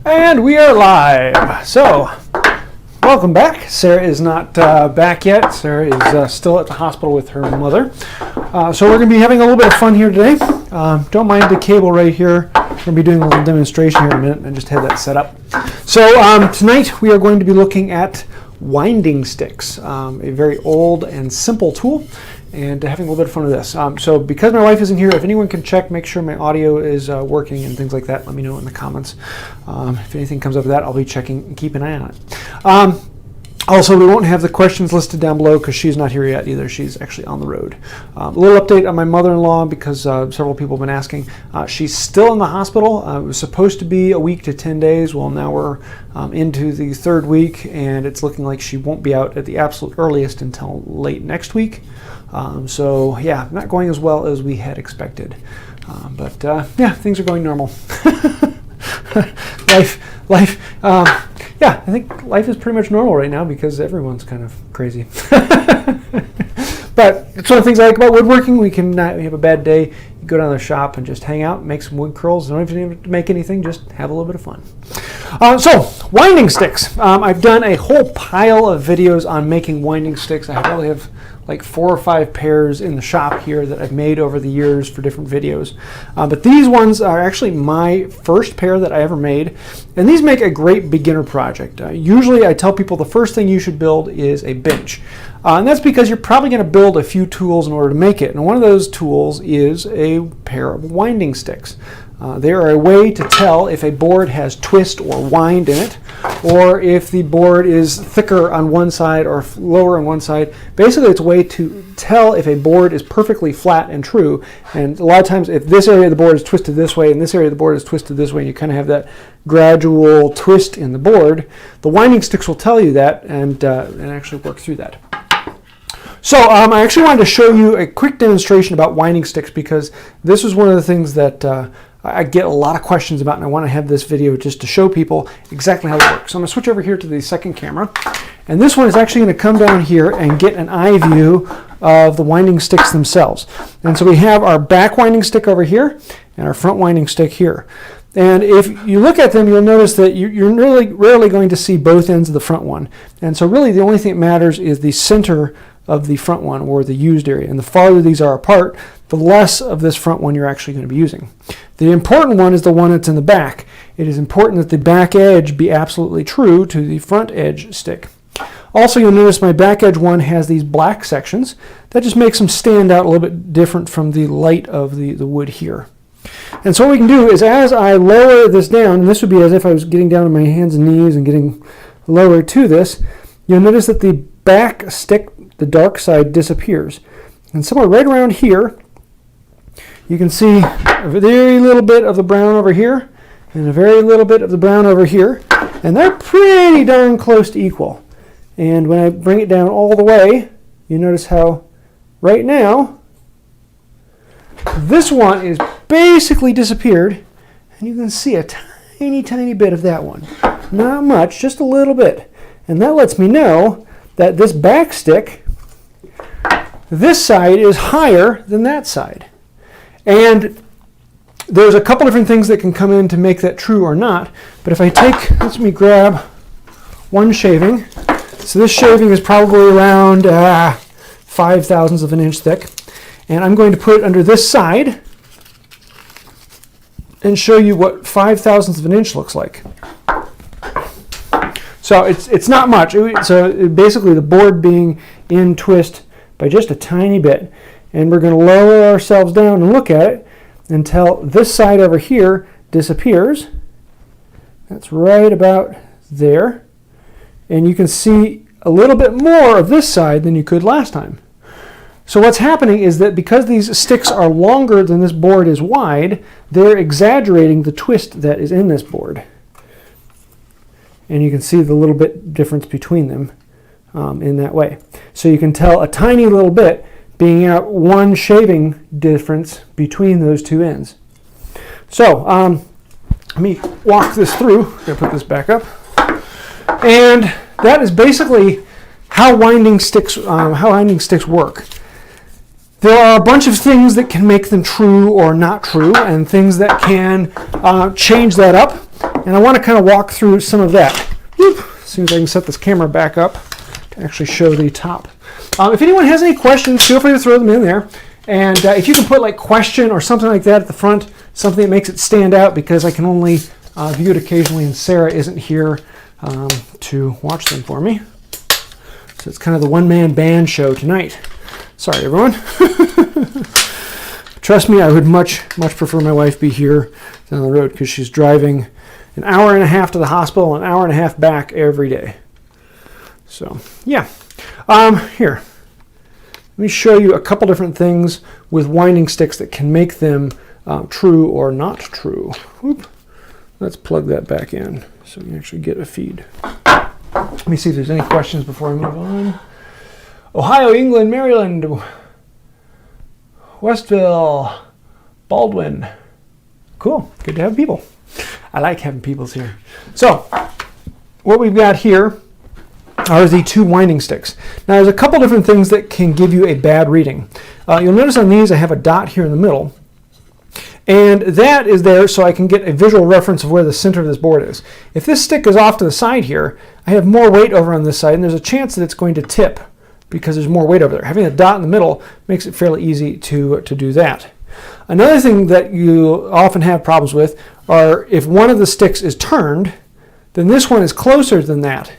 And we are live. So, welcome back. Sarah is not back yet. Sarah is still at the hospital with her mother. So we're going to be having a little bit of fun here today. Don't mind the cable right here. We're going to be doing a little demonstration here in a minute. I just had that set up. So tonight we are going to be looking at winding sticks, a very old and simple tool, and having a little bit of fun with this. So because my wife isn't here, if anyone can check, make sure my audio is working and things like that, let me know in the comments. If anything comes up with that, I'll be checking and keep an eye on it. Also, we won't have the questions listed down below because she's not here yet either. She's actually on the road. A little update on my mother-in-law because several people have been asking. She's still in the hospital. It was supposed to be a week to 10 days. Well, now we're into the third week, and it's looking like she won't be out at the absolute earliest until late next week. So, yeah, not going as well as we had expected. But, yeah, things are going normal. Life. Yeah, I think life is pretty much normal right now because everyone's kind of crazy. But it's one of the things I like about woodworking. We have a bad day, you go down to the shop and just hang out, make some wood curls. Don't even have to make anything, just have a little bit of fun. So, winding sticks. I've done a whole pile of videos on making winding sticks. I probably have like 4 or 5 pairs in the shop here that I've made over the years for different videos. But these ones are actually my first pair that I ever made. And these make a great beginner project. Usually I tell people the first thing you should build is a bench. And that's because you're probably going to build a few tools in order to make it. And one of those tools is a pair of winding sticks. They are a way to tell if a board has twist or wind in it, or if the board is thicker on one side or lower on one side. Basically, it's a way to tell if a board is perfectly flat and true. And a lot of times, if this area of the board is twisted this way and this area of the board is twisted this way, and you kind of have that gradual twist in the board, the winding sticks will tell you that and actually work through that. So I actually wanted to show you a quick demonstration about winding sticks because this is one of the things that I get a lot of questions about, and I want to have this video just to show people exactly how it works. So I'm going to switch over here to the second camera, and this one is actually going to come down here and get an eye view of the winding sticks themselves. And so we have our back winding stick over here and our front winding stick here. And if you look at them, you'll notice that you're really rarely going to see both ends of the front one. And so really the only thing that matters is the center of the front one, or the used area. And the farther these are apart, the less of this front one you're actually going to be using. The important one is the one that's in the back. It is important that the back edge be absolutely true to the front edge stick. Also, you'll notice my back edge one has these black sections. That just makes them stand out a little bit different from the light of the wood here. And so what we can do is, as I lower this down, and this would be as if I was getting down on my hands and knees and getting lower to this, you'll notice that the back stick, the dark side, disappears. And somewhere right around here, you can see a very little bit of the brown over here and a very little bit of the brown over here. And they're pretty darn close to equal. And when I bring it down all the way, you notice how right now this one is basically disappeared. And you can see a tiny bit of that one. Not much, just a little bit. And that lets me know that this back stick, this side is higher than that side. And there's a couple different things that can come in to make that true or not. But if I take, let me grab one shaving. So this shaving is probably around 5/1000 of an inch thick. And I'm going to put it under this side and show you what 5/1000 of an inch looks like. So it's not much. So basically the board being in twist by just a tiny bit. And we're going to lower ourselves down and look at it until this side over here disappears. That's right about there. And you can see a little bit more of this side than you could last time. So what's happening is that because these sticks are longer than this board is wide, they're exaggerating the twist that is in this board. And you can see the little bit difference between them in that way. So you can tell a tiny little bit being out one shaving difference between those two ends. So let me walk this through. I'm going to put this back up. And that is basically how winding sticks work. There are a bunch of things that can make them true or not true, and things that can change that up. And I want to kind of walk through some of that. Whoop. As soon as I can set this camera back up to actually show the top. If anyone has any questions, feel free to throw them in there. And if you can put like question or something like that at the front, something that makes it stand out, because I can only view it occasionally and Sarah isn't here to watch them for me. So it's kind of the one-man band show tonight. Sorry, everyone. Trust me, I would much prefer my wife be here down the road, because she's driving an hour and a half to the hospital, an hour and a half back every day. So, yeah. Here. Let me show you a couple different things with winding sticks that can make them true or not true. Whoop. Let's plug that back in so we can actually get a feed. Let me see if there's any questions before I move on. Ohio, England, Maryland, Westville, Baldwin. Cool. Good to have people. I like having peoples here. So, what we've got here are the two winding sticks. Now, there's a couple different things that can give you a bad reading. You'll notice on these I have a dot here in the middle. And that is there so I can get a visual reference of where the center of this board is. If this stick is off to the side here, I have more weight over on this side, and there's a chance that it's going to tip because there's more weight over there. Having a dot in the middle makes it fairly easy to do that. Another thing that you often have problems with are if one of the sticks is turned, then this one is closer than that.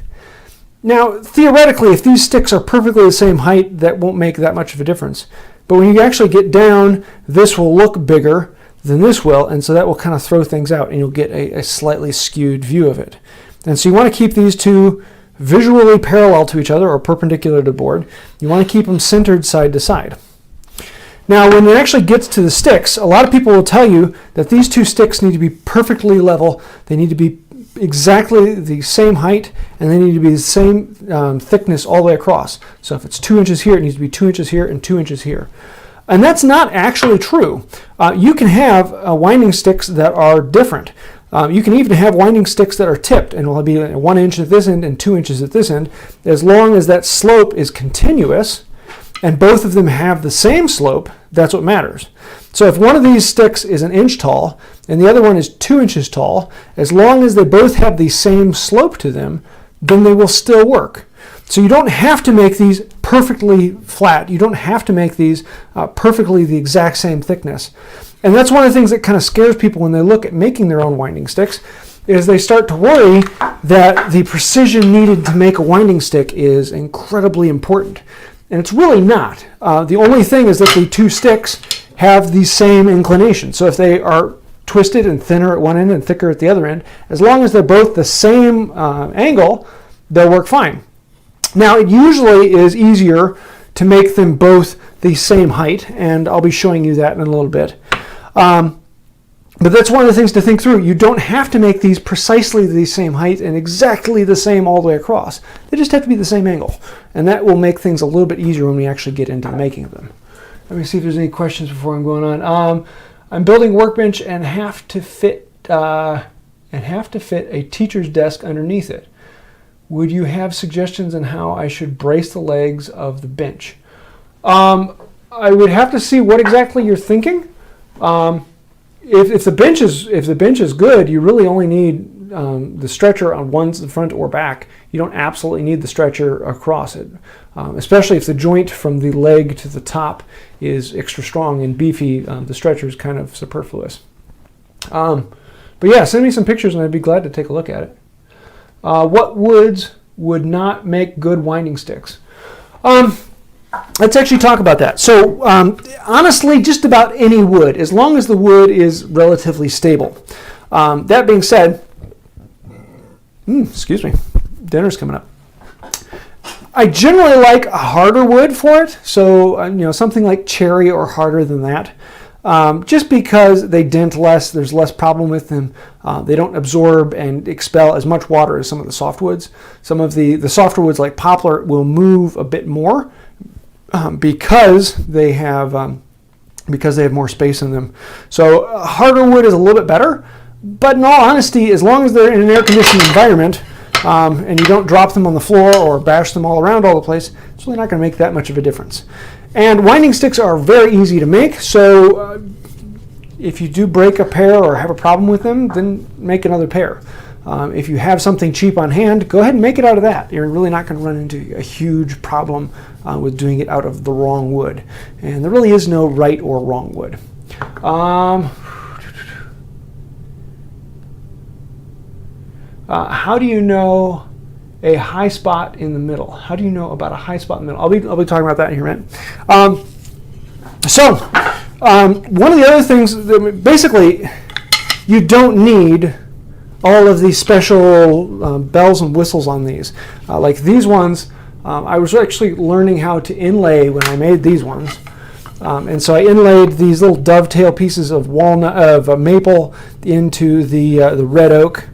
Now, theoretically, if these sticks are perfectly the same height, that won't make that much of a difference. But when you actually get down, this will look bigger than this will, and so that will kind of throw things out, and you'll get a slightly skewed view of it. And so you want to keep these two visually parallel to each other or perpendicular to the board. You want to keep them centered side to side. Now, when it actually gets to the sticks, a lot of people will tell you that these two sticks need to be perfectly level. They need to be exactly the same height, and they need to be the same thickness all the way across. So if it's 2 inches here, it needs to be 2 inches here and 2 inches here. And that's not actually true. You can have winding sticks that are different. You can even have winding sticks that are tipped, and will be 1 inch at this end and 2 inches at this end, as long as that slope is continuous and both of them have the same slope. That's what matters. So if one of these sticks is 1 inch tall and the other one is 2 inches tall, as long as they both have the same slope to them, then they will still work. So you don't have to make these perfectly flat. You don't have to make these perfectly the exact same thickness. And that's one of the things that kind of scares people when they look at making their own winding sticks, is they start to worry that the precision needed to make a winding stick is incredibly important. And it's really not. The only thing is that the two sticks have the same inclination. So if they are twisted and thinner at one end and thicker at the other end, as long as they're both the same angle, they'll work fine. Now, it usually is easier to make them both the same height, and I'll be showing you that in a little bit. But that's one of the things to think through. You don't have to make these precisely the same height and exactly the same all the way across. They just have to be the same angle, and that will make things a little bit easier when we actually get into the making of them. Let me see if there's any questions before I'm going on. I'm building a workbench and have to fit a teacher's desk underneath it. Would you have suggestions on how I should brace the legs of the bench? I would have to see what exactly you're thinking. If the bench is good, you really only need the stretcher on one front or back. You don't absolutely need the stretcher across it, especially if the joint from the leg to the top is extra strong and beefy. The stretcher is kind of superfluous. But yeah, send me some pictures and I'd be glad to take a look at it. What woods would not make good winding sticks? Let's actually talk about that. So honestly, just about any wood, as long as the wood is relatively stable. That being said, excuse me, dinner's coming up. I generally like a harder wood for it, so something like cherry or harder than that. Just because they dent less, there's less problem with them. They don't absorb and expel as much water as some of the softwoods. Some of the softer woods like poplar will move a bit more because they have more space in them. So harder wood is a little bit better, but in all honesty, as long as they're in an air-conditioned environment and you don't drop them on the floor or bash them all around all the place, it's really not going to make that much of a difference. And winding sticks are very easy to make, so if you do break a pair or have a problem with them, then make another pair. If you have something cheap on hand, go ahead and make it out of that. You're really not going to run into a huge problem with doing it out of the wrong wood. And there really is no right or wrong wood. How do you know a high spot in the middle? How do you know about a high spot in the middle? I'll be talking about that in here in a minute. One of the other things, basically, you don't need all of these special bells and whistles on these. Like these ones, I was actually learning how to inlay when I made these ones. And so I inlaid these little dovetail pieces of maple into the red oak.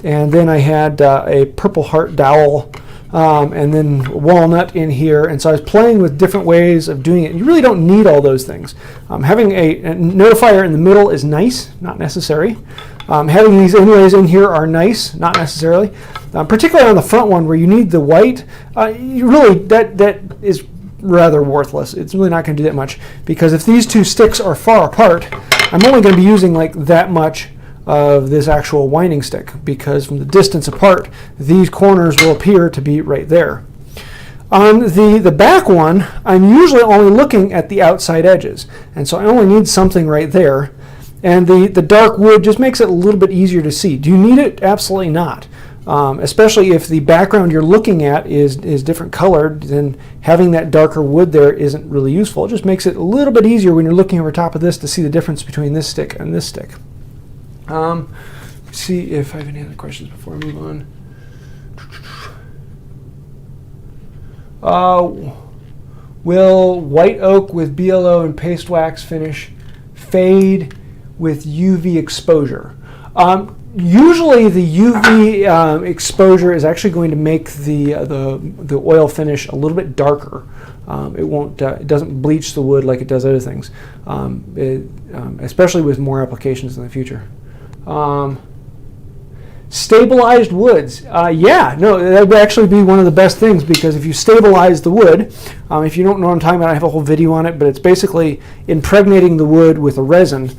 And then I had a purple heart dowel and then walnut in here. And so I was playing with different ways of doing it. You really don't need all those things. Having a notifier in the middle is nice, not necessary. Having these inlays in here are nice, not necessarily. Particularly on the front one where you need the white, that is rather worthless. It's really not going to do that much, because if these two sticks are far apart, I'm only going to be using like that much of this actual winding stick, because from the distance apart, these corners will appear to be right there. On the back one, I'm usually only looking at the outside edges, and so I only need something right there. And the dark wood just makes it a little bit easier to see. Do you need it? Absolutely not. Especially if the background you're looking at is different colored, then having that darker wood there isn't really useful. It just makes it a little bit easier when you're looking over top of this to see the difference between this stick and this stick. See if I have any other questions before I move on. Will white oak with BLO and paste wax finish fade with UV exposure? Usually the UV exposure is actually going to make the oil finish a little bit darker. It doesn't bleach the wood like it does other things, especially with more applications in the future. Stabilized woods. Yeah, no, that would actually be one of the best things, because if you stabilize the wood, if you don't know what I'm talking about, I have a whole video on it, but it's basically impregnating the wood with a resin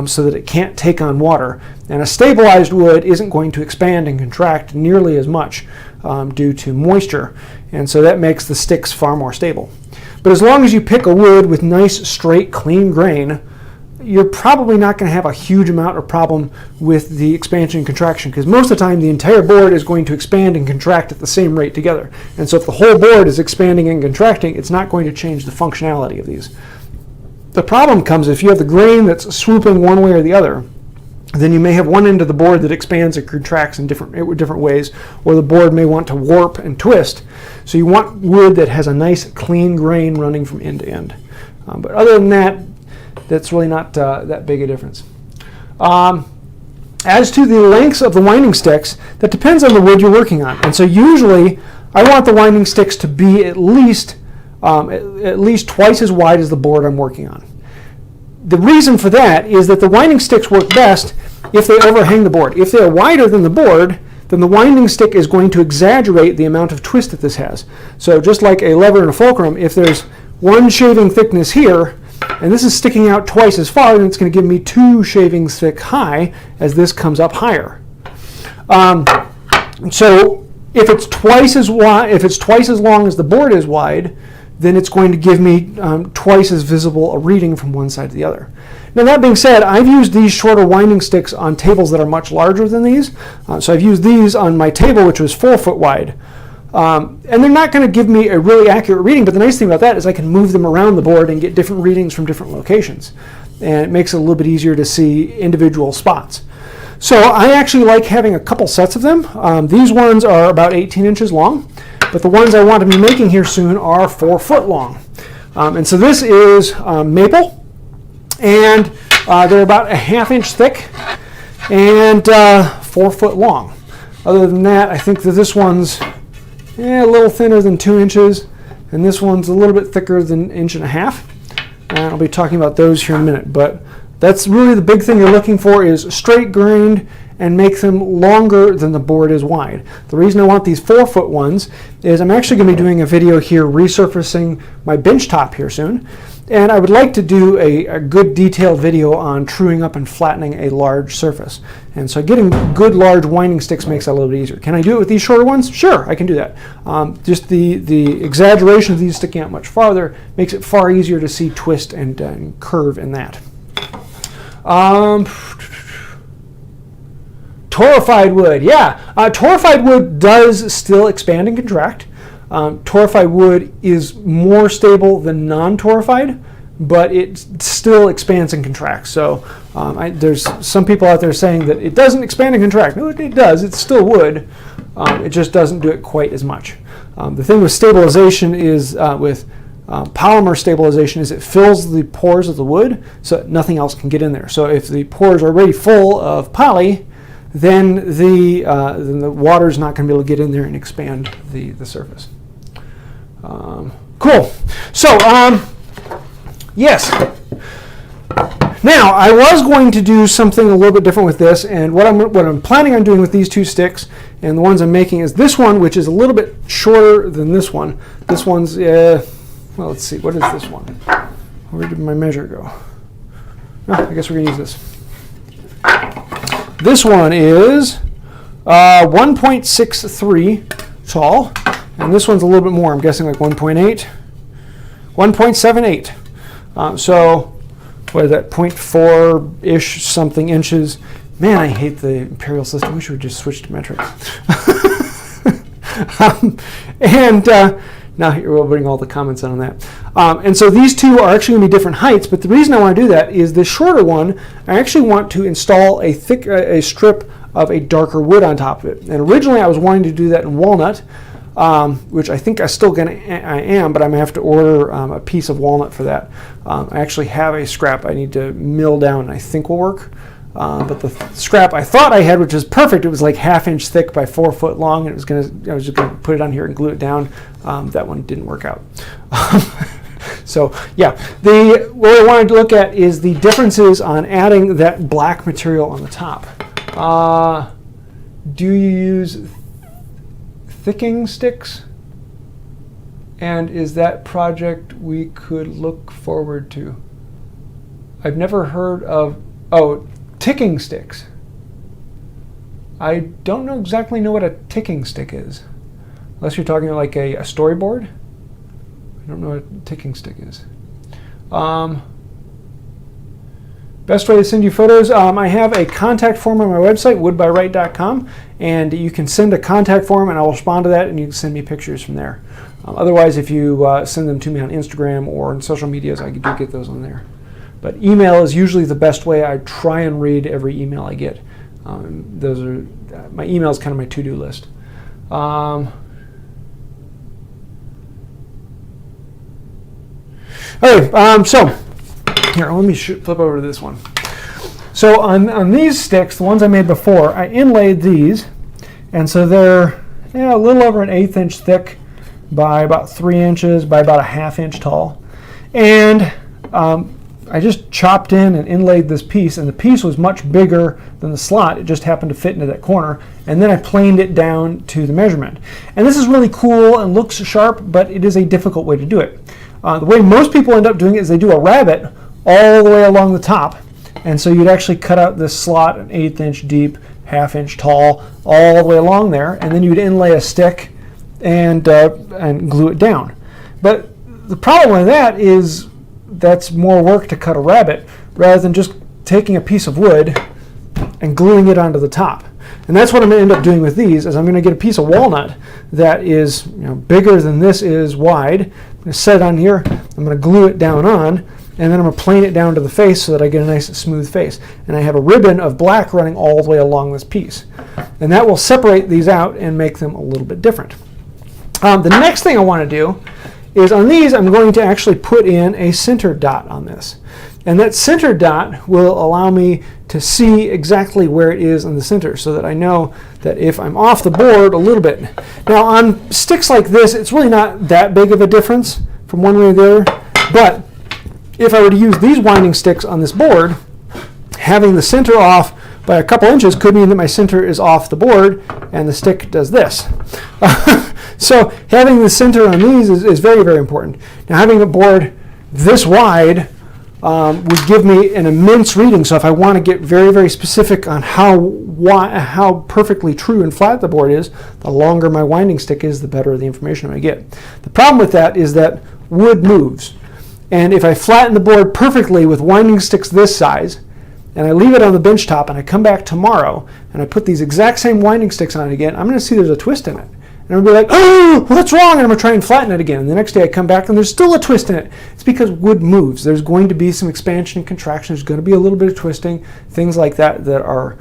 so that it can't take on water. And a stabilized wood isn't going to expand and contract nearly as much due to moisture, and so that makes the sticks far more stable. But as long as you pick a wood with nice, straight, clean grain, you're probably not going to have a huge amount of problem with the expansion and contraction, because most of the time the entire board is going to expand and contract at the same rate together. And so if the whole board is expanding and contracting, it's not going to change the functionality of these. The problem comes if you have the grain that's swooping one way or the other. Then you may have one end of the board that expands and contracts in different ways, or the board may want to warp and twist. So you want wood that has a nice clean grain running from end to end. But other than that, that's really not that big a difference. As to the lengths of the winding sticks, that depends on the wood you're working on. And so usually I want the winding sticks to be at least twice as wide as the board I'm working on. The reason for that is that the winding sticks work best if they overhang the board. If they're wider than the board, then the winding stick is going to exaggerate the amount of twist that this has. So just like a lever and a fulcrum, if there's one shaving thickness here, and this is sticking out twice as far, then it's going to give me 2 shavings thick high as this comes up higher. So if it's twice as wide, if it's twice as long as the board is wide, then it's going to give me twice as visible a reading from one side to the other. Now that being said, I've used these shorter winding sticks on tables that are much larger than these. So I've used these on my table, which was 4 foot wide. And they're not going to give me a really accurate reading, but the nice thing about that is I can move them around the board and get different readings from different locations. And it makes it a little bit easier to see individual spots. So I actually like having a couple sets of them. These ones are about 18 inches long, but the ones I want to be making here soon are 4 foot long. And so this is maple, and they're about a 1/2 inch thick and 4 foot long. Other than that, I think that this one's a little thinner than 2 inches, and this one's a little bit thicker than 1.5 inches. And I'll be talking about those here in a minute, but that's really the big thing you're looking for, is straight grained and make them longer than the board is wide. The reason I want these 4 foot ones is I'm actually going to be doing a video here resurfacing my bench top here soon, And I would like to do a good detailed video on truing up and flattening a large surface. And so getting good large winding sticks makes that a little bit easier. Can I do it with these shorter ones? Sure, I can do that. Just the exaggeration of these sticking out much farther makes it far easier to see twist and curve in that. Torrefied wood, yeah. Torrefied wood does still expand and contract. Torrefied wood is more stable than non-torrefied, but it still expands and contracts. So there's some people out there saying that it doesn't expand and contract. No, it does. It's still wood. It just doesn't do it quite as much. The thing with stabilization is with polymer stabilization is it fills the pores of the wood so that nothing else can get in there. So if the pores are already full of poly, then the water is not going to be able to get in there and expand the surface. Cool. So, yes. Now, I was going to do something a little bit different with this, and what I'm planning on doing with these two sticks, and the ones I'm making is this one, which is a little bit shorter than this one. This one's, well, let's see, what is this one? Where did my measure go? Oh, I guess we're going to use this. This one is 1.63 tall, and this one's a little bit more. I'm guessing like 1.8, 1.78. So what is that, 0.4-ish something inches. Man, I hate the imperial system. I wish we would just switch to metric. Now here we'll bring all the comments on that. And so these two are actually going to be different heights, but the reason I want to do that is the shorter one, I actually want to install a strip of a darker wood on top of it. And originally I was wanting to do that in walnut, which I think I am, but I'm going to have to order a piece of walnut for that. I actually have a scrap I need to mill down and I think will work. But the scrap I thought I had, which is perfect, it was like 1/2 inch thick by 4 foot long, and I was just going to put it on here and glue it down. That one didn't work out. So yeah, what I wanted to look at is the differences on adding that black material on the top. Do you use thickening sticks? And is that project we could look forward to? I've never heard of, ticking sticks. I don't exactly know what a ticking stick is. Unless you're talking like a storyboard. I don't know what a ticking stick is. Best way to send you photos, I have a contact form on my website, woodbywright.com, and you can send a contact form and I'll respond to that and you can send me pictures from there. Otherwise, if you send them to me on Instagram or on social medias, I do get those on there. But email is usually the best way. I try and read every email I get. My email is kind of my to-do list. Okay, so here, let me flip over to this one. So on these sticks, the ones I made before, I inlaid these, and so they're a little over 1/8 inch thick by about 3 inches by about 1/2 inch tall. And I just chopped in and inlaid this piece, and the piece was much bigger than the slot. It just happened to fit into that corner, and then I planed it down to the measurement. And this is really cool and looks sharp, but it is a difficult way to do it. The way most people end up doing it is they do a rabbet all the way along the top, and so you'd actually cut out this slot 1/8 inch deep, 1/2 inch tall, all the way along there, and then you'd inlay a stick and glue it down. But the problem with that is that's more work to cut a rabbet rather than just taking a piece of wood and gluing it onto the top. And that's what I'm going to end up doing with these, is I'm going to get a piece of walnut that is bigger than this is wide. I'm going to set it on here, I'm going to glue it down on, and then I'm going to plane it down to the face so that I get a nice smooth face. And I have a ribbon of black running all the way along this piece. And that will separate these out and make them a little bit different. The next thing I want to do is on these I'm going to actually put in a center dot on this. And that center dot will allow me to see exactly where it is in the center so that I know that if I'm off the board a little bit. Now on sticks like this, it's really not that big of a difference from one way to the other, but if I were to use these winding sticks on this board, having the center off by a couple inches could mean that my center is off the board and the stick does this. So having the center on these is very, very important. Now having a board this wide would give me an immense reading. So if I want to get very, very specific on how perfectly true and flat the board is, the longer my winding stick is, the better the information I get. The problem with that is that wood moves. And if I flatten the board perfectly with winding sticks this size, and I leave it on the bench top, and I come back tomorrow, and I put these exact same winding sticks on it again, I'm going to see there's a twist in it. And I'm going to be like, oh, what's wrong? And I'm going to try and flatten it again. And the next day I come back and there's still a twist in it. It's because wood moves. There's going to be some expansion and contraction. There's going to be a little bit of twisting, things like that that are,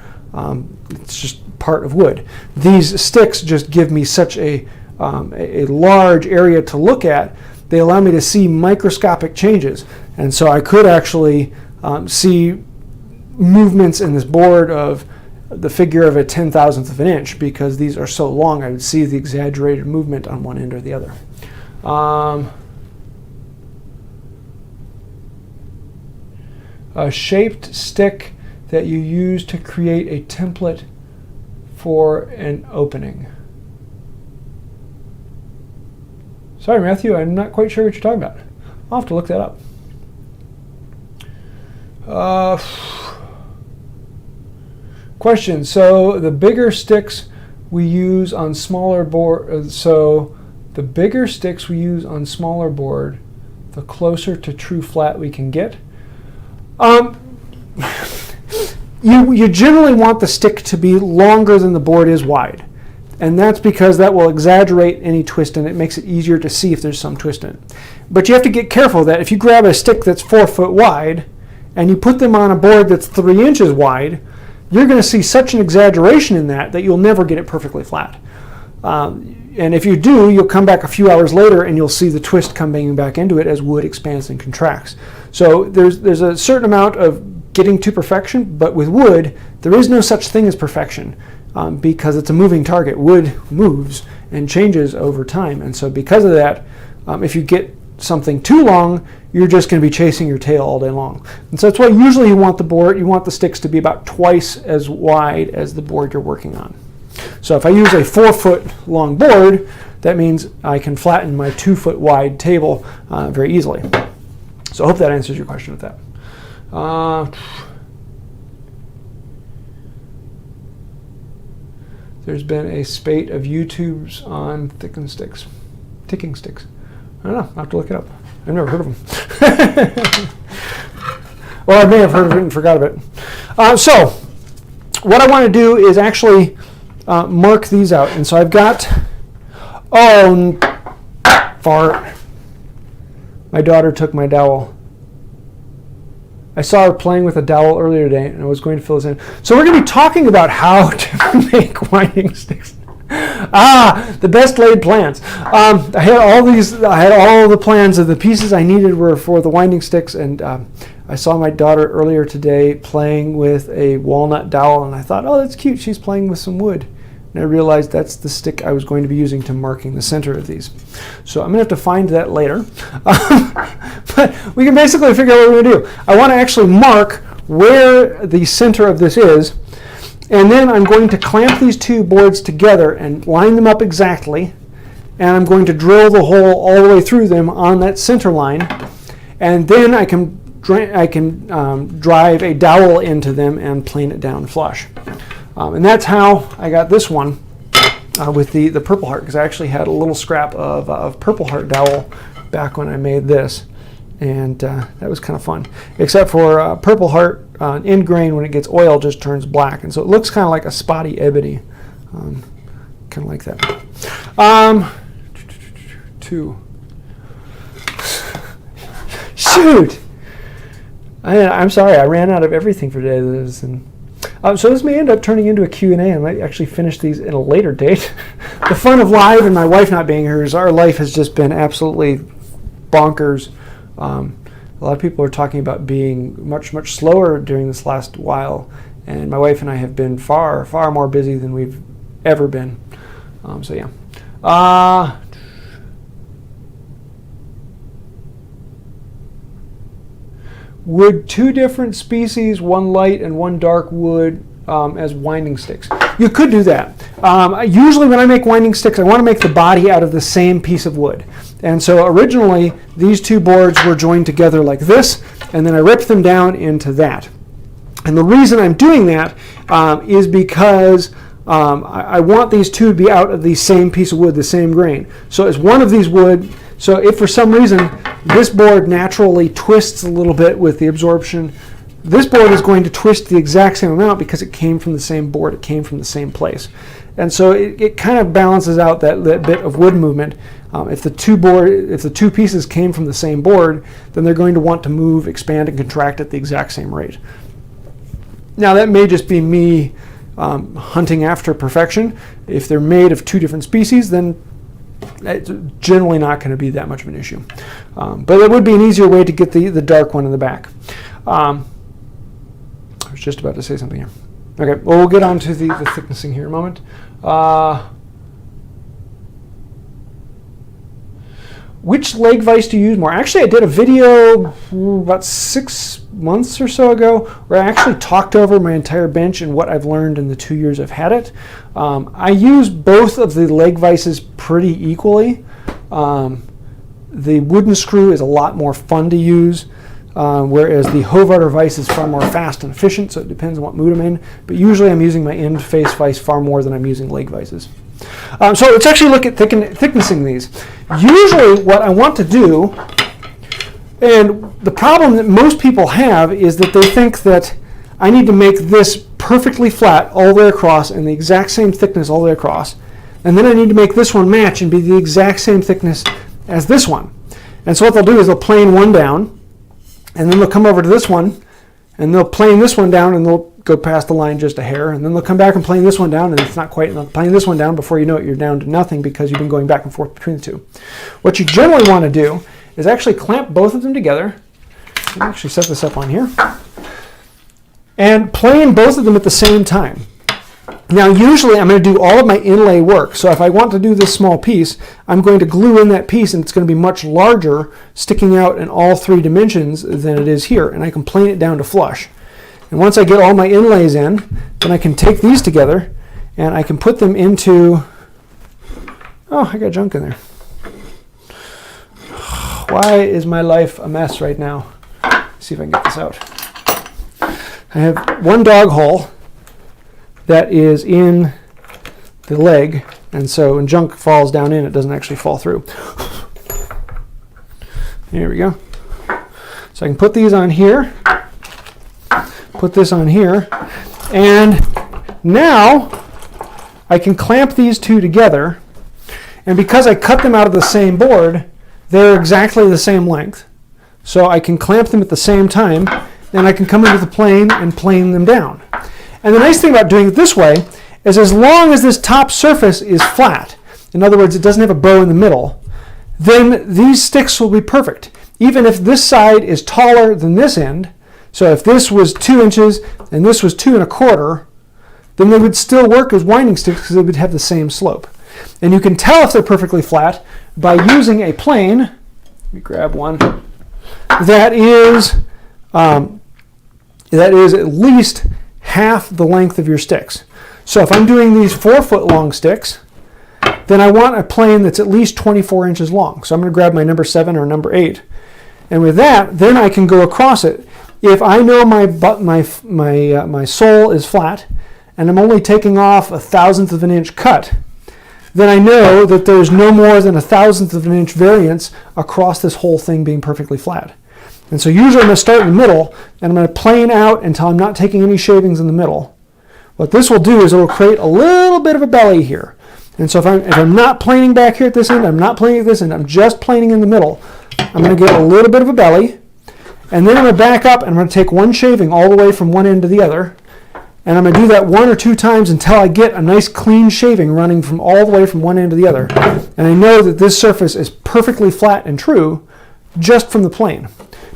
it's just part of wood. These sticks just give me such a large area to look at. They allow me to see microscopic changes. And so I could actually see movements in this board of the figure of a 10,000th of an inch, because these are so long. I would see the exaggerated movement on one end or the other. A shaped stick that you use to create a template for an opening. Sorry, Matthew, I'm not quite sure what you're talking about. I'll have to look that up. Question. So the bigger sticks we use on smaller board. The bigger sticks we use on smaller board, the closer to true flat we can get. You generally want the stick to be longer than the board is wide, and that's because that will exaggerate any twist in it. It makes it easier to see if there's some twist in it. But you have to get careful that if you grab a stick that's 4 foot wide and you put them on a board that's 3 inches wide, you're going to see such an exaggeration in that you'll never get it perfectly flat. And if you do, you'll come back a few hours later and you'll see the twist coming back into it as wood expands and contracts. So there's a certain amount of getting to perfection, but with wood, there is no such thing as perfection because it's a moving target. Wood moves and changes over time. And so because of that, if you get something too long, you're just going to be chasing your tail all day long. And so that's why usually you want the sticks to be about twice as wide as the board you're working on. So if I use a 4 foot long board, that means I can flatten my 2 foot wide table very easily. So I hope that answers your question with that. There's been a spate of YouTubes on ticking sticks. I don't know. I'll have to look it up. I've never heard of them. Well, I may have heard of it and forgot of it. So what I want to do is actually mark these out. And so I've got, fart. My daughter took my dowel. I saw her playing with a dowel earlier today, and I was going to fill this in. So we're going to be talking about how to make winding sticks. The best laid plans. I had all the plans of the pieces I needed were for the winding sticks, and I saw my daughter earlier today playing with a walnut dowel, and I thought, oh, that's cute. She's playing with some wood. And I realized that's the stick I was going to be using to marking the center of these. So I'm going to have to find that later. But we can basically figure out what we're going to do. I want to actually mark where the center of this is, and then I'm going to clamp these two boards together and line them up exactly, and I'm going to drill the hole all the way through them on that center line, and then I can drive a dowel into them and plane it down flush. And that's how I got this one with the Purple Heart, because I actually had a little scrap of Purple Heart dowel back when I made this, and that was kind of fun. Except for Purple Heart end grain, when it gets oil, just turns black, and so it looks kind of like a spotty ebony, kind of like that. Two. Shoot! I'm sorry, I ran out of everything for today. So this may end up turning into a Q&A. I might actually finish these at a later date. The fun of live and my wife not being here is our life has just been absolutely bonkers. A lot of people are talking about being much, much slower during this last while, and my wife and I have been far, far more busy than we've ever been. So yeah. Would two different species, one light and one dark wood, as winding sticks? You could do that. Usually when I make winding sticks, I want to make the body out of the same piece of wood. And so originally, these two boards were joined together like this, and then I ripped them down into that. And the reason I'm doing that is because I want these two to be out of the same piece of wood, the same grain. So as one of these wood, so if for some reason this board naturally twists a little bit with the absorption, this board is going to twist the exact same amount because it came from the same board, it came from the same place. And so it kind of balances out that bit of wood movement. If the two pieces came from the same board, then they're going to want to move, expand, and contract at the exact same rate. Now that may just be me hunting after perfection. If they're made of two different species, then it's generally not going to be that much of an issue. But it would be an easier way to get the dark one in the back. I was just about to say something here. Okay, well, we'll get on to the thicknessing here in a moment. Which leg vise do you use more? Actually, I did a video about 6 months or so ago where I actually talked over my entire bench and what I've learned in the 2 years I've had it. I use both of the leg vices pretty equally. The wooden screw is a lot more fun to use, whereas the Hovarder vise is far more fast and efficient, so it depends on what mood I'm in. But usually I'm using my end face vise far more than I'm using leg vices. So let's actually look at thicknessing these. Usually what I want to do, and the problem that most people have is that they think that I need to make this perfectly flat all the way across and the exact same thickness all the way across, and then I need to make this one match and be the exact same thickness as this one. And so what they'll do is they'll plane one down, and then they'll come over to this one, and they'll plane this one down, and they'll go past the line just a hair, and then they'll come back and plane this one down, and it's not quite, and they'll plane this one down. Before you know it, you're down to nothing because you've been going back and forth between the two. What you generally want to do is actually clamp both of them together. Let me actually set this up on here. And plane both of them at the same time. Now usually I'm going to do all of my inlay work. So if I want to do this small piece, I'm going to glue in that piece, and it's going to be much larger sticking out in all three dimensions than it is here. And I can plane it down to flush. And once I get all my inlays in, then I can take these together and I can put them into, oh, I got junk in there. Why is my life a mess right now? Let's see if I can get this out. I have one dog hole that is in the leg, and so when junk falls down in, it doesn't actually fall through. Here we go. So I can put these on here. Put this on here, and now I can clamp these two together, and because I cut them out of the same board, they're exactly the same length. So I can clamp them at the same time, and I can come into the plane and plane them down. And the nice thing about doing it this way is as long as this top surface is flat, in other words, it doesn't have a bow in the middle, then these sticks will be perfect. Even if this side is taller than this end, so if this was 2 inches and this was 2 1/4, then they would still work as winding sticks because they would have the same slope. And you can tell if they're perfectly flat by using a plane. Let me grab one that is at least half the length of your sticks. So if I'm doing these 4-foot long sticks, then I want a plane that's at least 24 inches long. So I'm going to grab my number 7 or number 8, and with that, then I can go across it. If I know my sole is flat and I'm only taking off 1/1000th of an inch cut, then I know that there's no more than 1/1000th of an inch variance across this whole thing being perfectly flat. And so usually I'm going to start in the middle, and I'm going to plane out until I'm not taking any shavings in the middle. What this will do is it will create a little bit of a belly here. And so if I'm not planing back here at this end, I'm not planing at this end, I'm just planing in the middle, I'm going to get a little bit of a belly. And then I'm going to back up, and I'm going to take one shaving all the way from one end to the other. And I'm going to do that 1 or 2 times until I get a nice clean shaving running from all the way from one end to the other. And I know that this surface is perfectly flat and true just from the plane.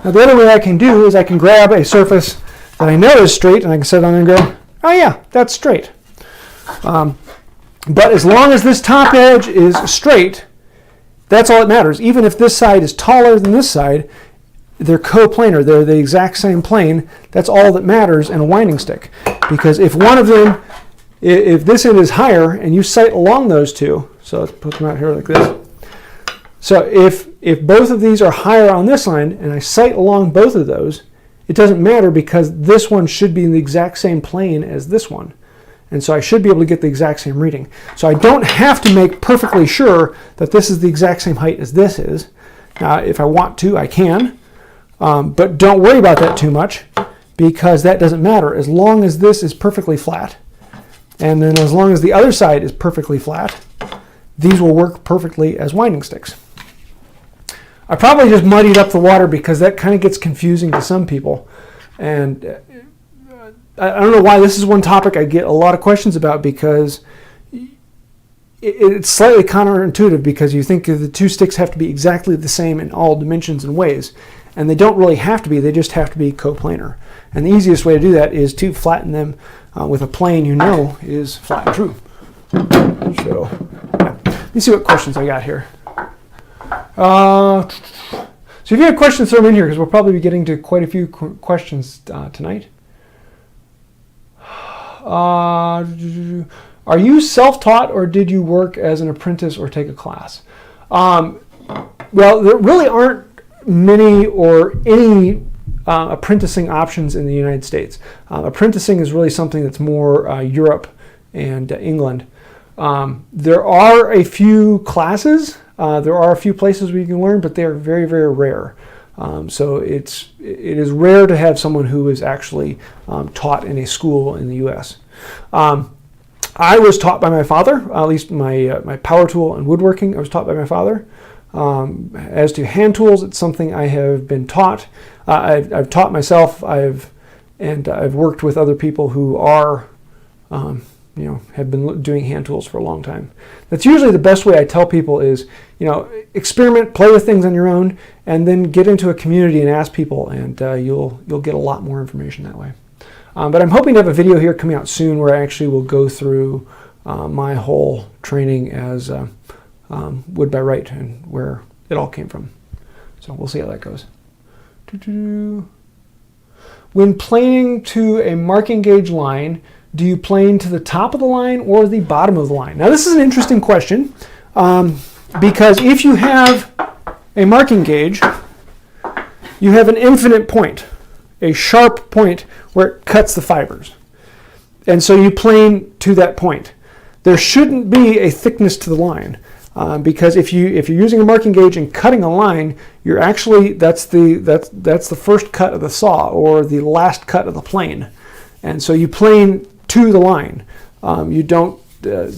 Now the other way I can do is I can grab a surface that I know is straight, and I can set it on and go, oh yeah, that's straight. But as long as this top edge is straight, that's all that matters. Even if this side is taller than this side, they're coplanar, they're the exact same plane. That's all that matters in a winding stick. Because if one of them if this end is higher and you sight along those two, so let's put them out here like this. So if both of these are higher on this line and I sight along both of those, it doesn't matter because this one should be in the exact same plane as this one. And so I should be able to get the exact same reading. So I don't have to make perfectly sure that this is the exact same height as this is. Now, if I want to, I can. But don't worry about that too much because that doesn't matter as long as this is perfectly flat. And then as long as the other side is perfectly flat, these will work perfectly as winding sticks. I probably just muddied up the water because that kind of gets confusing to some people. And I don't know why this is one topic I get a lot of questions about because it's slightly counterintuitive because you think the two sticks have to be exactly the same in all dimensions and ways. And they don't really have to be, they just have to be coplanar. And the easiest way to do that is to flatten them with a plane you know is flat and true. So, yeah. Let me see what questions I got here. So if you have questions, throw them in here because we'll probably be getting to quite a few questions tonight. Are you self-taught or did you work as an apprentice or take a class? Well, there really aren't many or any apprenticing options in the United States. Apprenticing is really something that's more Europe and England. There are a few classes. There are a few places where you can learn, but they are very, very rare. So it is rare to have someone who is actually taught in a school in the U.S. I was taught by my father, at least my power tool and woodworking. I was taught by my father. As to hand tools, it's something I have been taught. I've taught myself. I've worked with other people who are, have been doing hand tools for a long time. That's usually the best way I tell people is, experiment, play with things on your own, and then get into a community and ask people, and you'll get a lot more information that way. But I'm hoping to have a video here coming out soon where I actually will go through my whole training as wood by right and where it all came from. So we'll see how that goes. When planing to a marking gauge line, do you plane to the top of the line or the bottom of the line? Now this is an interesting question because if you have a marking gauge, you have an infinite point, a sharp point where it cuts the fibers. And so you plane to that point. There shouldn't be a thickness to the line because if you're using a marking gauge and cutting a line, you're actually that's the first cut of the saw or the last cut of the plane. And so you plane to the line. You don't. I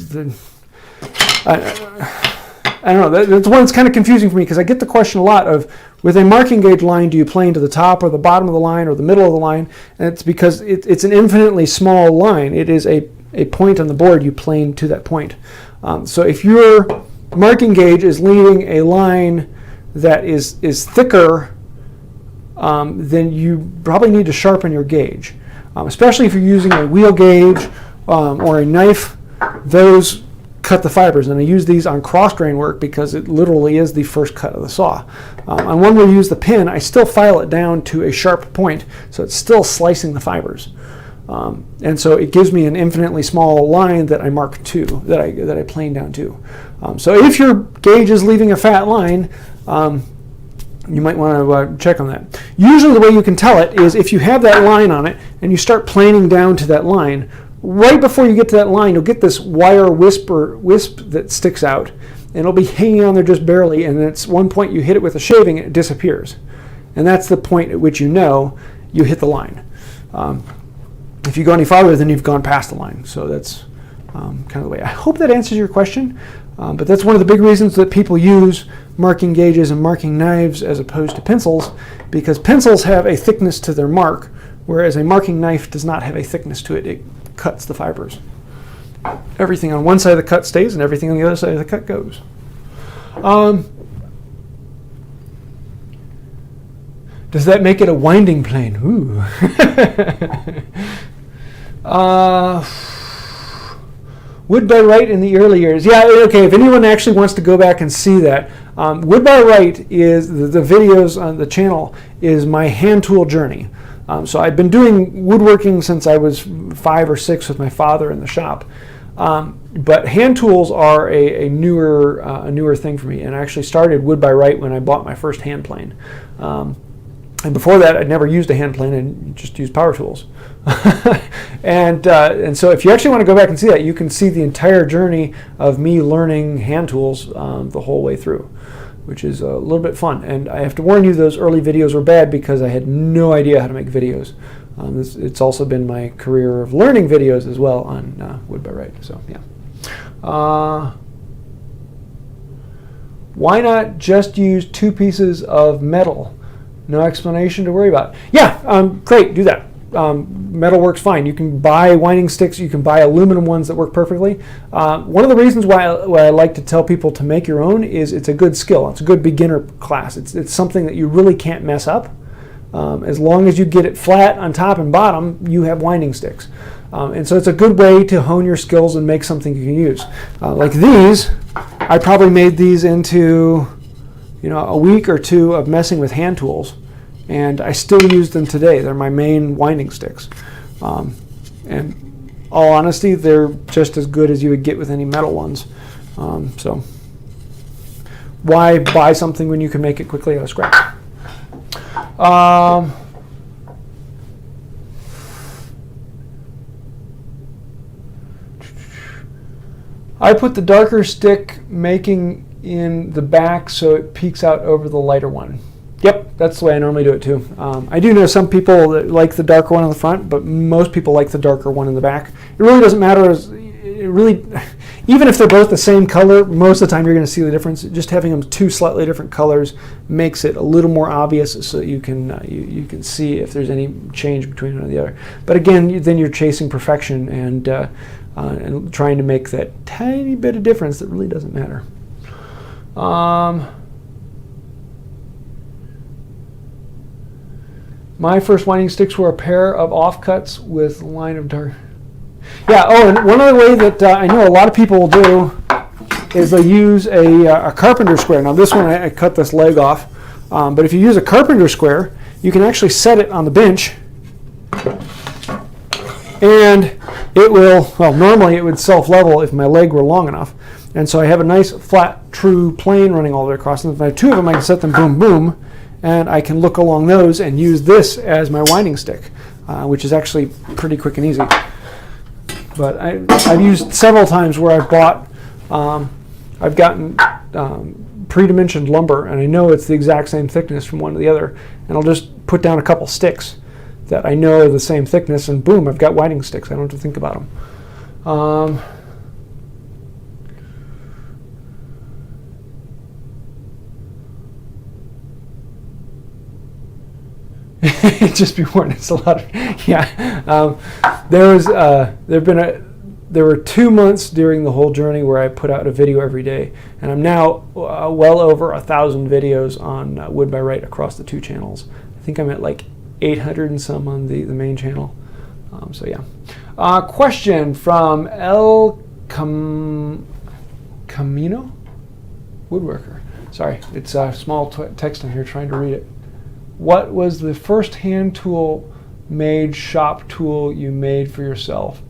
don't know. That's one that's kind of confusing for me because I get the question a lot of, with a marking gauge line, do you plane to the top or the bottom of the line or the middle of the line? And it's because it's an infinitely small line. It is a point on the board. You plane to that point. So if your marking gauge is leading a line that is thicker, then you probably need to sharpen your gauge. Especially if you're using a wheel gauge or a knife, those cut the fibers. And I use these on cross grain work because it literally is the first cut of the saw. On one where you use the pin, I still file it down to a sharp point, so it's still slicing the fibers. And so it gives me an infinitely small line that I mark to, that I plane down to. So if your gauge is leaving a fat line, you might want to check on that. Usually the way you can tell it is if you have that line on it and you start planing down to that line, right before you get to that line, you'll get this wire wisp that sticks out, and it'll be hanging on there just barely, and then at one point you hit it with a shaving and it disappears. And that's the point at which you know you hit the line. If you go any farther, then you've gone past the line. So that's kind of the way. I hope that answers your question, but that's one of the big reasons that people use marking gauges and marking knives as opposed to pencils, because pencils have a thickness to their mark, whereas a marking knife does not have a thickness to it. It cuts the fibers. Everything on one side of the cut stays and everything on the other side of the cut goes. Does that make it a winding plane? Ooh. Wood by right in the early years. Yeah, okay, if anyone actually wants to go back and see that, Wood by right is, the videos on the channel is my hand tool journey. So I've been doing woodworking since I was 5 or 6 with my father in the shop. But hand tools are a newer thing for me, and I actually started wood by right when I bought my first hand plane. And before that, I'd never used a hand plane and just used power tools. And so if you actually want to go back and see that, you can see the entire journey of me learning hand tools the whole way through, which is a little bit fun. And I have to warn you, those early videos were bad because I had no idea how to make videos. It's also been my career of learning videos as well on Wood by Right. So yeah. Why not just use 2 pieces of metal? No explanation to worry about. Yeah, great, do that. Metal works fine. You can buy winding sticks. You can buy aluminum ones that work perfectly. One of the reasons why I like to tell people to make your own is it's a good skill. It's a good beginner class. It's something that you really can't mess up. As long as you get it flat on top and bottom, you have winding sticks. And so it's a good way to hone your skills and make something you can use. Like these, I probably made these into a week or 2 of messing with hand tools, and I still use them today. They're my main winding sticks. And all honesty, they're just as good as you would get with any metal ones. So why buy something when you can make it quickly out of scratch? I put the darker stick making in the back so it peeks out over the lighter one. Yep, that's the way I normally do it too. I do know some people that like the darker one on the front, but most people like the darker one in the back. It really doesn't matter. Even if they're both the same color, most of the time you're going to see the difference. Just having them 2 slightly different colors makes it a little more obvious, so you can see if there's any change between one and the other. But again, then you're chasing perfection and trying to make that tiny bit of difference that really doesn't matter. My first winding sticks were a pair of offcuts with line of dark. Yeah, and one other way that I know a lot of people will do is they use a carpenter square. Now this one, I cut this leg off, but if you use a carpenter square, you can actually set it on the bench, and it will, normally it would self-level if my leg were long enough. And so I have a nice flat, true plane running all the way across. And if I have 2 of them, I can set them boom, boom, and I can look along those and use this as my winding stick, which is actually pretty quick and easy. But I've used several times where I've bought, I've gotten pre-dimensioned lumber, and I know it's the exact same thickness from one to the other, and I'll just put down a couple sticks that I know are the same thickness, and boom, I've got winding sticks. I don't have to think about them. Just be warned, it's a lot of, yeah. There were 2 months during the whole journey where I put out a video every day, and I'm now well over 1,000 videos on Wood by Right across the 2 channels. I think I'm at like 800 and some on the main channel. So yeah. Question from El Camino Woodworker. Sorry, it's a small text in here trying to read it. What was the first hand tool made shop tool you made for yourself?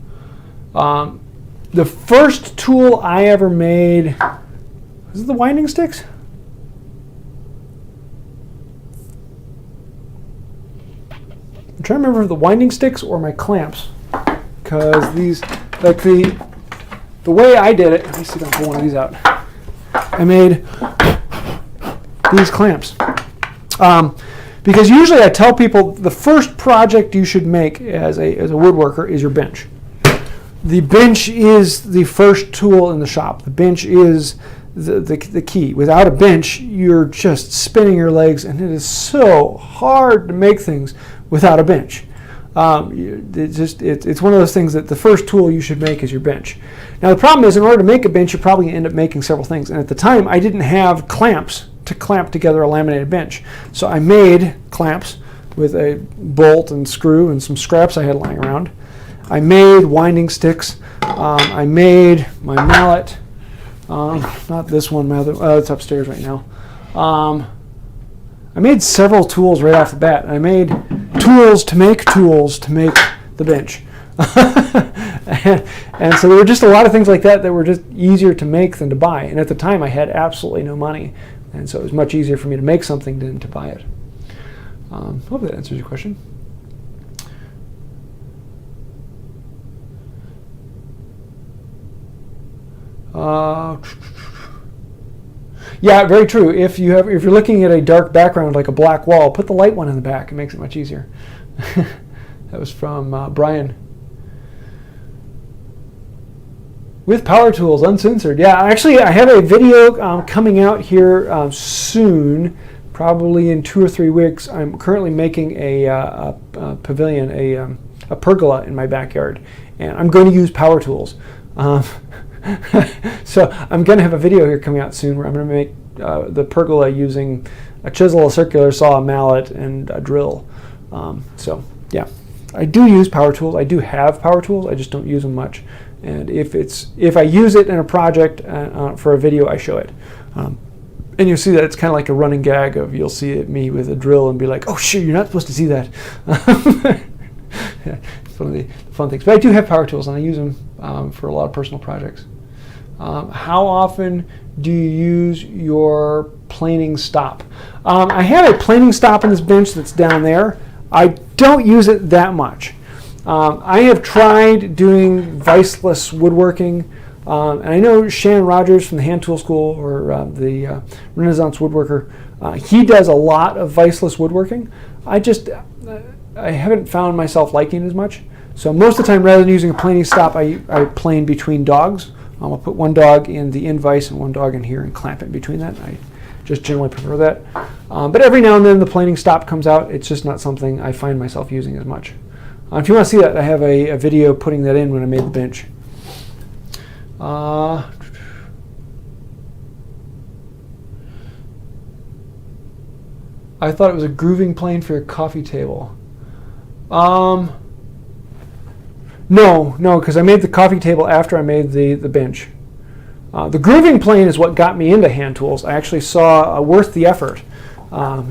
The first tool I ever made, was it the winding sticks? I'm trying to remember the winding sticks or my clamps, because these, like the way I did it, let me see if I can pull one of these out. I made these clamps. Because usually I tell people the first project you should make as a woodworker is your bench. The bench is the first tool in the shop. The bench is the key. Without a bench, you're just spinning your legs, and it is so hard to make things without a bench. It's one of those things that the first tool you should make is your bench. Now the problem is, in order to make a bench, you probably end up making several things. And at the time, I didn't have clamps to clamp together a laminated bench. So I made clamps with a bolt and screw and some scraps I had lying around. I made winding sticks. I made my mallet. Not this one, it's upstairs right now. I made several tools right off the bat. I made tools to make the bench. and so there were just a lot of things like that were just easier to make than to buy. And at the time, I had absolutely no money. And so it was much easier for me to make something than to buy it. Hope that answers your question. Yeah, very true. If you're looking at a dark background like a black wall, put the light one in the back. It makes it much easier. That was from Brian. With power tools, uncensored. Yeah, actually, I have a video coming out here soon, probably in 2 or 3 weeks. I'm currently making a pavilion, a pergola in my backyard, and I'm going to use power tools. So I'm going to have a video here coming out soon where I'm going to make the pergola using a chisel, a circular saw, a mallet, and a drill. So yeah, I do use power tools. I do have power tools. I just don't use them much. And if I use it in a project for a video, I show it. And you'll see that it's kind of like a running gag of you'll see me with a drill and be like, oh shit, you're not supposed to see that. Yeah, it's one of the fun things. But I do have power tools and I use them for a lot of personal projects. How often do you use your planing stop? I have a planing stop in this bench that's down there. I don't use it that much. I have tried doing viceless woodworking, and I know Shannon Rogers from the Hand Tool School or the Renaissance Woodworker, he does a lot of viceless woodworking. I haven't found myself liking it as much. So most of the time, rather than using a planing stop, I plane between dogs. I'll put one dog in the end vise and one dog in here and clamp it between that. I just generally prefer that. But every now and then the planing stop comes out. It's just not something I find myself using as much. If you want to see that, I have a video putting that in when I made the bench. I thought it was a grooving plane for your coffee table. No, because I made the coffee table after I made the bench. The grooving plane is what got me into hand tools. I actually saw Worth the Effort.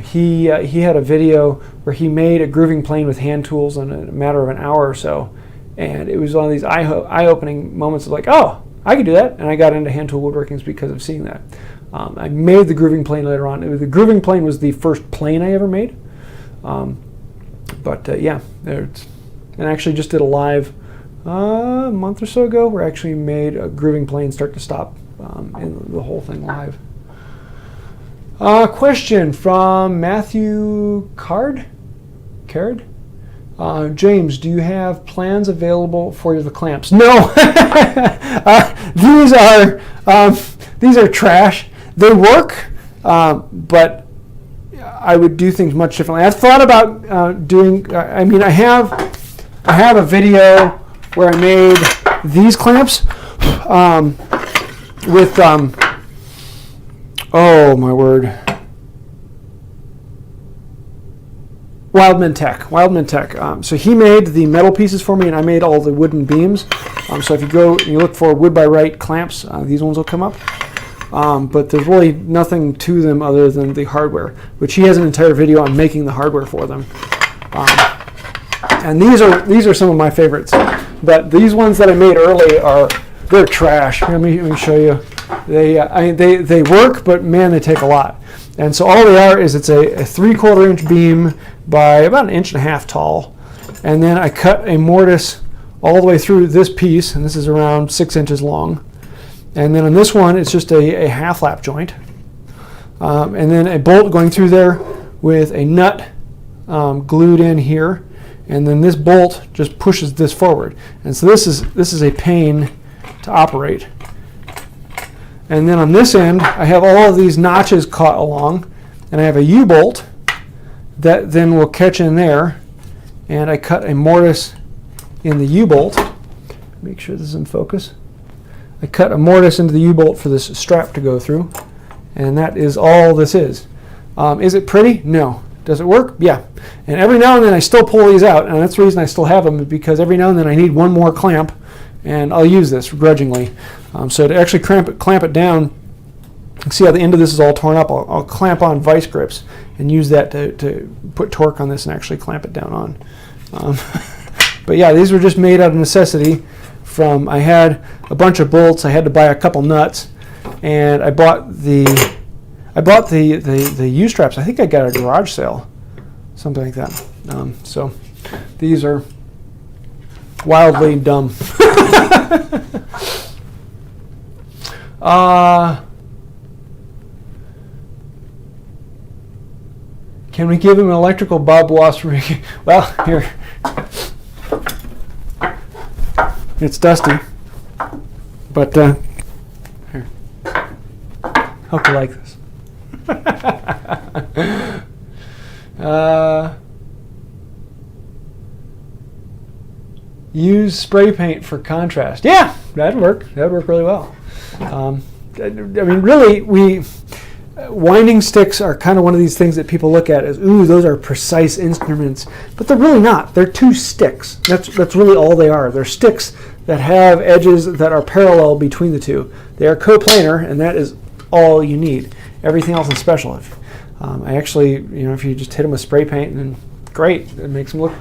He had a video where he made a grooving plane with hand tools in a matter of an hour or so. And it was one of these eye-opening moments of like, oh, I could do that. And I got into hand tool woodworking because of seeing that. I made the grooving plane later on. The grooving plane was the first plane I ever made. Yeah, and I actually just did a live a month or so ago where I actually made a grooving plane start to stop in the whole thing live. Question from Matthew Card? James, do you have plans available for the clamps? No. These are trash. They work, but I would do things much differently. I've thought about doing. I have a video where I made these clamps with. Oh my word. Wildman Tech. So he made the metal pieces for me, and I made all the wooden beams. So if you go and you look for wood by right clamps, these ones will come up. But there's really nothing to them other than the hardware, which he has an entire video on making the hardware for them. And these are some of my favorites. But these ones that I made early they're trash. Let me show you. They work, but man, they take a lot. And so all they are is it's a 3/4 inch beam by about 1.5 inches tall. And then I cut a mortise all the way through this piece, and this is around 6 inches long. And then on this one, it's just a half lap joint. And then a bolt going through there with a nut glued in here. And then this bolt just pushes this forward. And so this is a pain to operate. And then on this end, I have all of these notches caught along, and I have a U-bolt that then will catch in there, and I cut a mortise in the U-bolt. Make sure this is in focus. I cut a mortise into the U-bolt for this strap to go through, and that is all this is. Is it pretty? No. Does it work? Yeah. And every now and then I still pull these out, and that's the reason I still have them, because every now and then I need one more clamp, and I'll use this grudgingly. So to actually clamp it down, can see how the end of this is all torn up. I'll clamp on vice grips and use that to put torque on this and actually clamp it down on. But yeah, these were just made out of necessity. I had a bunch of bolts. I had to buy a couple nuts, and I bought the U-straps. I think I got a garage sale, something like that. So these are wildly dumb. Can we give him an electrical Bob Ross? Well, here. It's dusty, but here. Hope you like this. Use spray paint for contrast. Yeah, that'd work. That'd work really well. I mean, really, winding sticks are kind of one of these things that people look at as, ooh, those are precise instruments, but they're really not. They're two sticks. That's really all they are. They're sticks that have edges that are parallel between the two. They are coplanar, and that is all you need. Everything else is special. I actually, if you just hit them with spray paint, then great, it makes them look.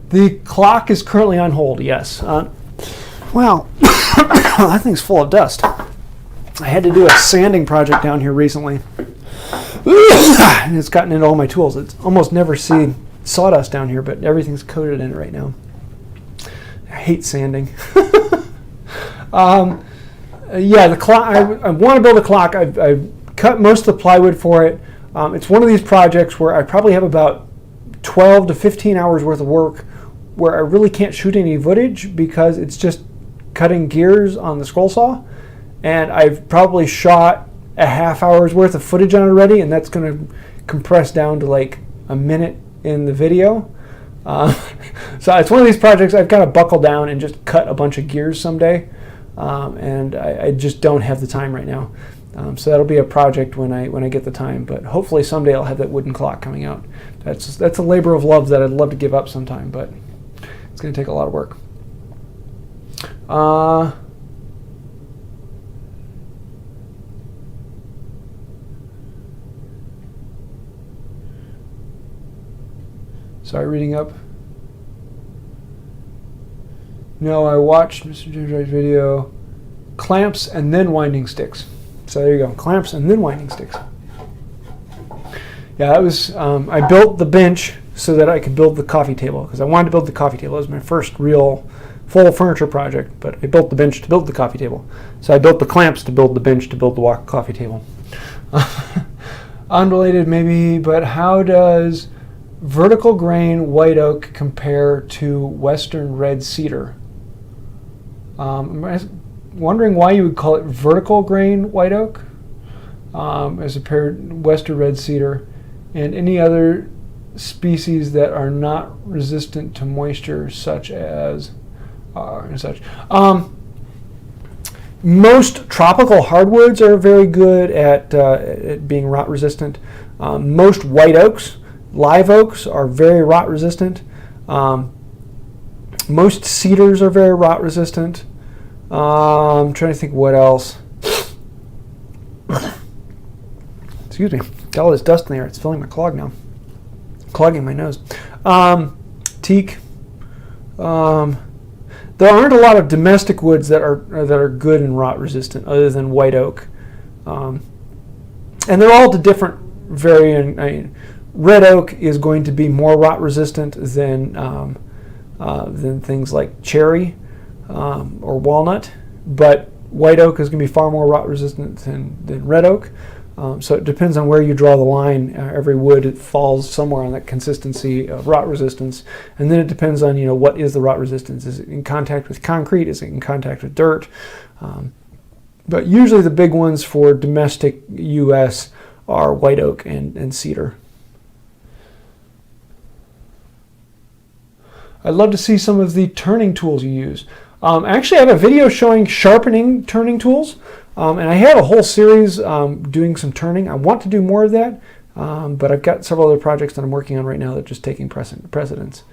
The clock is currently on hold. Yes. Well, that thing's full of dust. I had to do a sanding project down here recently, and it's gotten into all my tools. It's almost never see sawdust down here, but everything's coated in it right now. I hate sanding. Yeah, the clock. I want to build a clock. I've cut most of the plywood for it. It's one of these projects where I probably have about 12 to 15 hours worth of work where I really can't shoot any footage because it's just cutting gears on the scroll saw, and I've probably shot a half hour's worth of footage on it already, and that's going to compress down to like a minute in the video. So it's one of these projects I've got to buckle down and just cut a bunch of gears someday, and I just don't have the time right now. So that'll be a project when I get the time, but hopefully someday I'll have that wooden clock coming out. That's a labor of love that I'd love to give up sometime, but it's going to take a lot of work. Sorry, reading up. No, I watched Mr. James Wright's video. Clamps and then winding sticks. So there you go, clamps and then winding sticks. Yeah, that was, I built the bench so that I could build the coffee table, because I wanted to build the coffee table. It was my first real full furniture project, but I built the bench to build the coffee table. So I built the clamps to build the bench to build the coffee table. Unrelated maybe, but how does vertical grain white oak compare to western red cedar? I'm wondering why you would call it vertical grain white oak as compared to western red cedar, and any other species that are not resistant to moisture, such as most tropical hardwoods are very good at being rot resistant. Most white oaks, live oaks, are very rot resistant. Most cedars are very rot resistant. I'm trying to think what else. Excuse me. Got all this dust in there. It's filling my clog now. Clogging my nose. Teak. There aren't a lot of domestic woods that are good and rot resistant, other than white oak, and they're all to different varying. Red oak is going to be more rot resistant than things like cherry or walnut, but white oak is going to be far more rot resistant than red oak. So it depends on where you draw the line. Every wood falls somewhere on that consistency of rot resistance, and then it depends on what is the rot resistance. Is it in contact with concrete? Is it in contact with dirt? But usually the big ones for domestic U.S. are white oak and cedar. I'd love to see some of the turning tools you use. Actually, I have a video showing sharpening turning tools. And I have a whole series doing some turning. I want to do more of that, but I've got several other projects that I'm working on right now that are just taking precedence.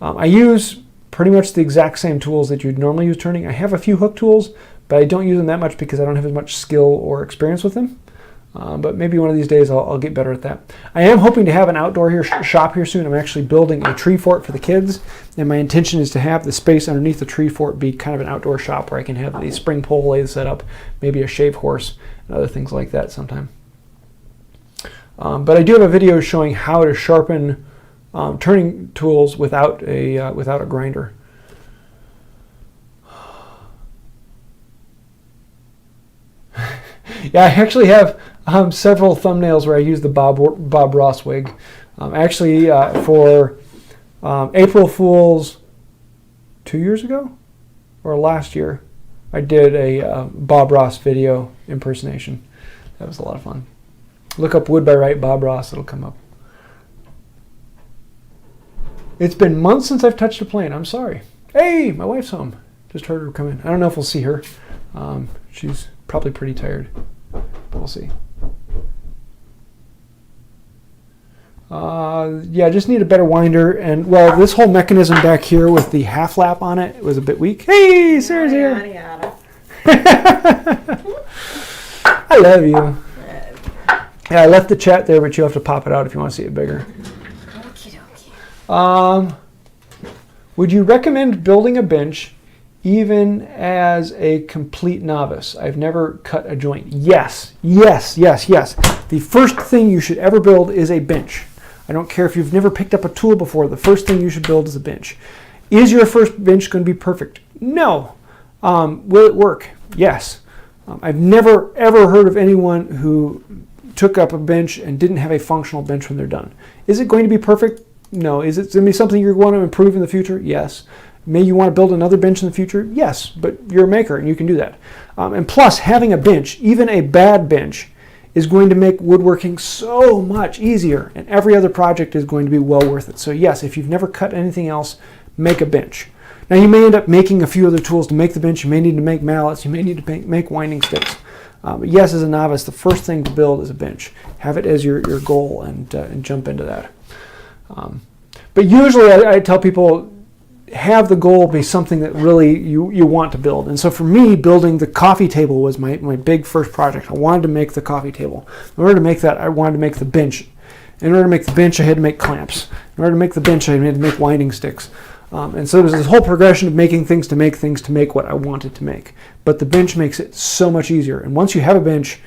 I use pretty much the exact same tools that you'd normally use turning. I have a few hook tools, but I don't use them that much because I don't have as much skill or experience with them. But maybe one of these days I'll get better at that. I am hoping to have an outdoor shop here soon. I'm actually building a tree fort for the kids, and my intention is to have the space underneath the tree fort be kind of an outdoor shop where I can have these spring pole lathes set up, maybe a shave horse, and other things like that sometime. But I do have a video showing how to sharpen turning tools without a grinder. Yeah, I actually have several thumbnails where I use the Bob Ross wig. Actually, for April Fool's 2 years ago or last year, I did a Bob Ross video impersonation. That was a lot of fun. Look up Wood by Right Bob Ross, it'll come up. It's been months since I've touched a plane. I'm sorry. Hey, my wife's home. Just heard her come in. I don't know if we'll see her. She's probably pretty tired. We'll see. Yeah, just need a better winder. And, well, this whole mechanism back here with the half lap on it was a bit weak. Hey, Sarah's here. I love you. Yeah, I left the chat there, but you have to pop it out if you want to see it bigger. Would you recommend building a bench even as a complete novice? I've never cut a joint. Yes, yes, yes, yes. The first thing you should ever build is a bench. I don't care if you've never picked up a tool before, the first thing you should build is a bench. Is your first bench going to be perfect? No. Will it work? Yes. I've never ever heard of anyone who took up a bench and didn't have a functional bench when they're done. Is it going to be perfect? No. Is it going to be something you're going to improve in the future? Yes. May you want to build another bench in the future? Yes, but you're a maker and you can do that. And plus, having a bench, even a bad bench, is going to make woodworking so much easier, and every other project is going to be well worth it. So yes, if you've never cut anything else, make a bench. Now you may end up making a few other tools to make the bench. You may need to make mallets. You may need to make winding sticks. But yes, as a novice, the first thing to build is a bench. Have it as your goal and jump into that. But usually I tell people, have the goal be something that really you want to build. And so for me, building the coffee table was my big first project. I wanted to make the coffee table. In order to make that, I wanted to make the bench. In order to make the bench, I had to make clamps. In order to make the bench, I had to make winding sticks. And so there's this whole progression of making things to make what I wanted to make. But the bench makes it so much easier. And once you have a bench,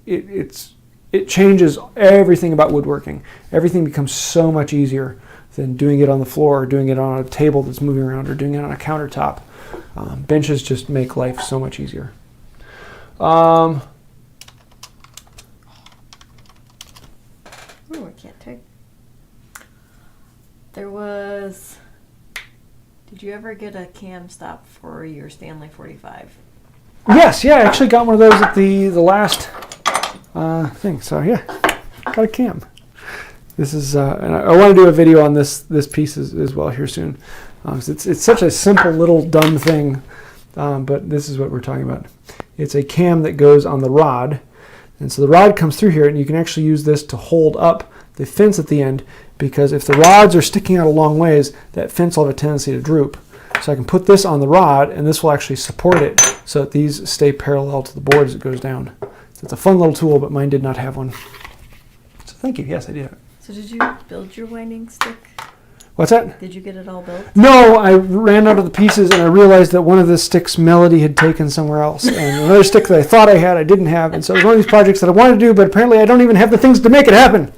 it changes everything about woodworking. Everything becomes so much easier than doing it on the floor or doing it on a table that's moving around or doing it on a countertop. Benches just make life so much easier. Ooh, I can't take. There was. Did you ever get a cam stop for your Stanley 45? Yes, yeah, I actually got one of those at the last thing. So yeah, got a cam. This is, and I want to do a video on this piece as well here soon. It's such a simple little dumb thing, but this is what we're talking about. It's a cam that goes on the rod, and so the rod comes through here, and you can actually use this to hold up the fence at the end, because if the rods are sticking out a long ways, that fence will have a tendency to droop. So I can put this on the rod, and this will actually support it so that these stay parallel to the board as it goes down. So it's a fun little tool, but mine did not have one. So thank you. Yes, I did. So did you build your winding stick? What's that? Did you get it all built? No, I ran out of the pieces and I realized that one of the sticks Melody had taken somewhere else. And another stick that I thought I had, I didn't have. And so it was one of these projects that I wanted to do, but apparently I don't even have the things to make it happen.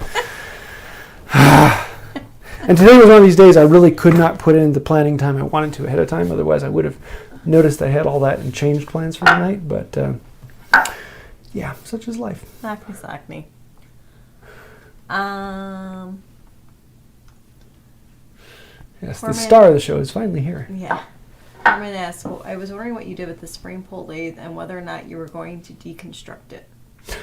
And today was one of these days I really could not put in the planning time I wanted to ahead of time. Otherwise I would have noticed I had all that and changed plans for the night. But yeah, such is life. Sock me. Yes, the star of the show is finally here. Yeah. I'm going to ask, I was wondering what you did with the spring pull lathe and whether or not you were going to deconstruct it.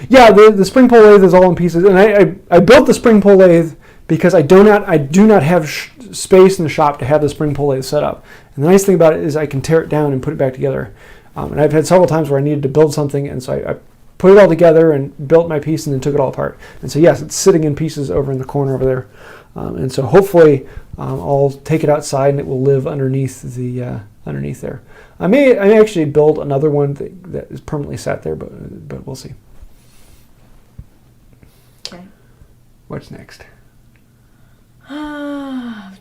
Yeah, the spring pull lathe is all in pieces. And I built the spring pull lathe because I do not have space in the shop to have the spring pull lathe set up. And the nice thing about it is I can tear it down and put it back together. And I've had several times where I needed to build something, and so I put it all together and built my piece and then took it all apart. And so yes, it's sitting in pieces over in the corner over there. And so hopefully I'll take it outside and it will live underneath the underneath there. I may actually build another one that is permanently sat there, but we'll see. Okay. What's next? I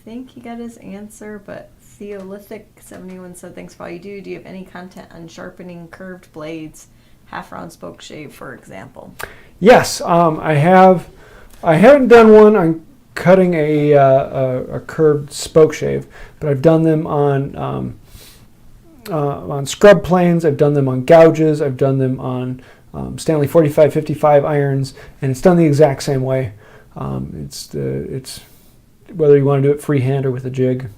think he got his answer, but Theolithic71 said, thanks for all you do. Do you have any content on sharpening curved blades, half-round spoke shave, for example? Yes, I have. I haven't done one on cutting a curved spoke shave, but I've done them on scrub planes. I've done them on gouges. I've done them on Stanley 45-55 irons, and it's done the exact same way. It's whether you want to do it freehand or with a jig.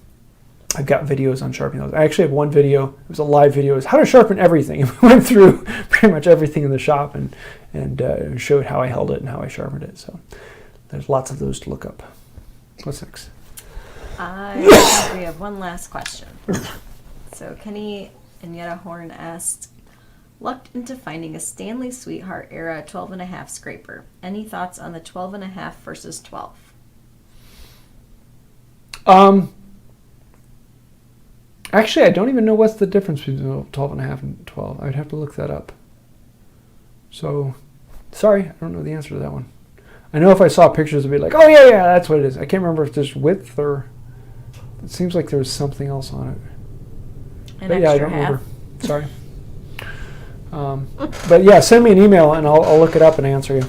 I've got videos on sharpening those. I actually have one video. It was a live video. It was how to sharpen everything. We went through pretty much everything in the shop and showed how I held it and how I sharpened it. So there's lots of those to look up. What's next? We have one last question. So Kenny and Yetta Horn asked, lucked into finding a Stanley Sweetheart era 12.5 scraper. Any thoughts on the 12.5 versus 12? Actually, I don't even know what's the difference between 12.5 and 12. I'd have to look that up. So, sorry, I don't know the answer to that one. I know if I saw pictures, it'd be like, oh yeah, that's what it is. I can't remember if it's just width or it seems like there was something else on it. But yeah, I don't remember. Sorry. But yeah, send me an email and I'll look it up and answer you.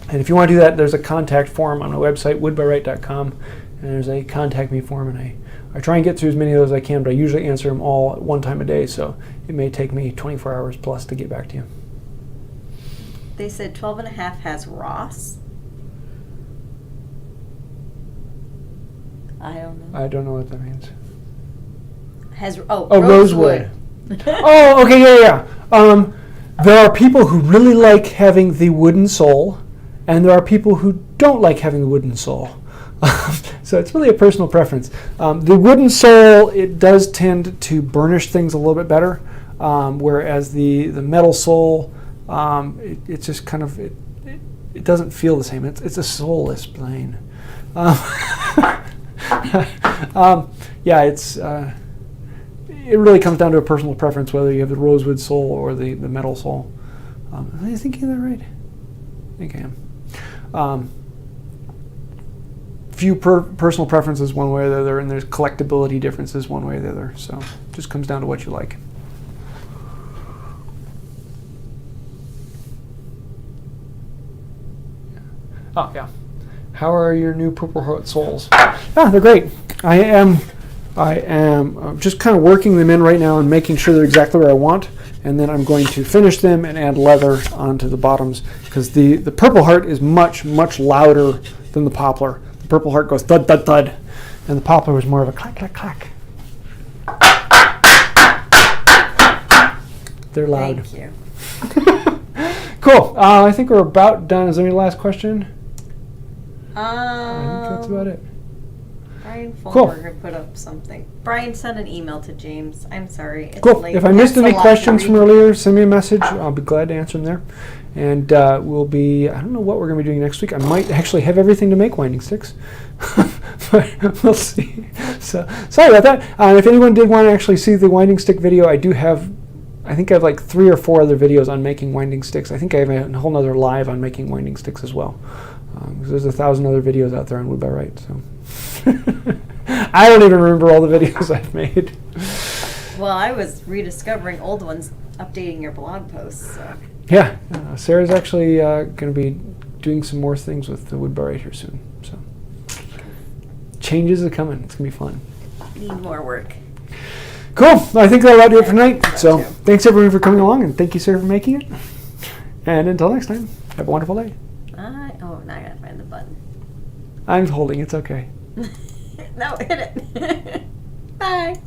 And if you want to do that, there's a contact form on my website, woodbywright.com, and there's a contact me form, and I try and get through as many of those as I can, but I usually answer them all at one time a day, so it may take me 24 hours plus to get back to you. They said 12.5 has Ross. I don't know. I don't know what that means. Rosewood. Oh, okay, yeah. There are people who really like having the wooden sole, and there are people who don't like having the wooden sole. So it's really a personal preference. The wooden sole, it does tend to burnish things a little bit better, whereas the metal sole, it's just kind of, it doesn't feel the same. It's a soulless plane. Yeah, it really comes down to a personal preference whether you have the rosewood sole or the metal sole. Am I thinking of that right? I think I am. Few personal preferences one way or the other, and there's collectability differences one way or the other. So it just comes down to what you like. Oh yeah. How are your new Purple Heart soles? They're great. I am just kind of working them in right now and making sure they're exactly where I want, and then I'm going to finish them and add leather onto the bottoms, because the Purple Heart is much louder than the Poplar. The Purple Heart goes thud thud thud, and the Poplar is more of a clack clack clack. They're loud. Thank you. Cool. I think we're about done. Is there any last question? I think that's about it. Brian Fulmerger put up something. Brian sent an email to James. I'm sorry. It's cool. late. If I missed any questions from earlier, send me a message. I'll be glad to answer them there. And we'll be, I don't know what we're going to be doing next week. I might actually have everything to make winding sticks. But we'll see. So sorry about that. If anyone did want to actually see the winding stick video, I think I have like 3 or 4 other videos on making winding sticks. I think I have a whole nother live on making winding sticks as well. There's 1,000 other videos out there on Wood by Wright. So I don't even remember all the videos I've made. Well, I was rediscovering old ones, updating your blog posts. So. Yeah, Sarah's actually going to be doing some more things with the Wood by Wright here soon. So changes are coming. It's going to be fun. Need more work. Cool. Well, I think that'll about do it for tonight. So thanks everyone for coming along, and thank you, Sarah, for making it. And until next time, have a wonderful day. Now I gotta find the button. I'm holding. It's okay. No, hit it. Bye.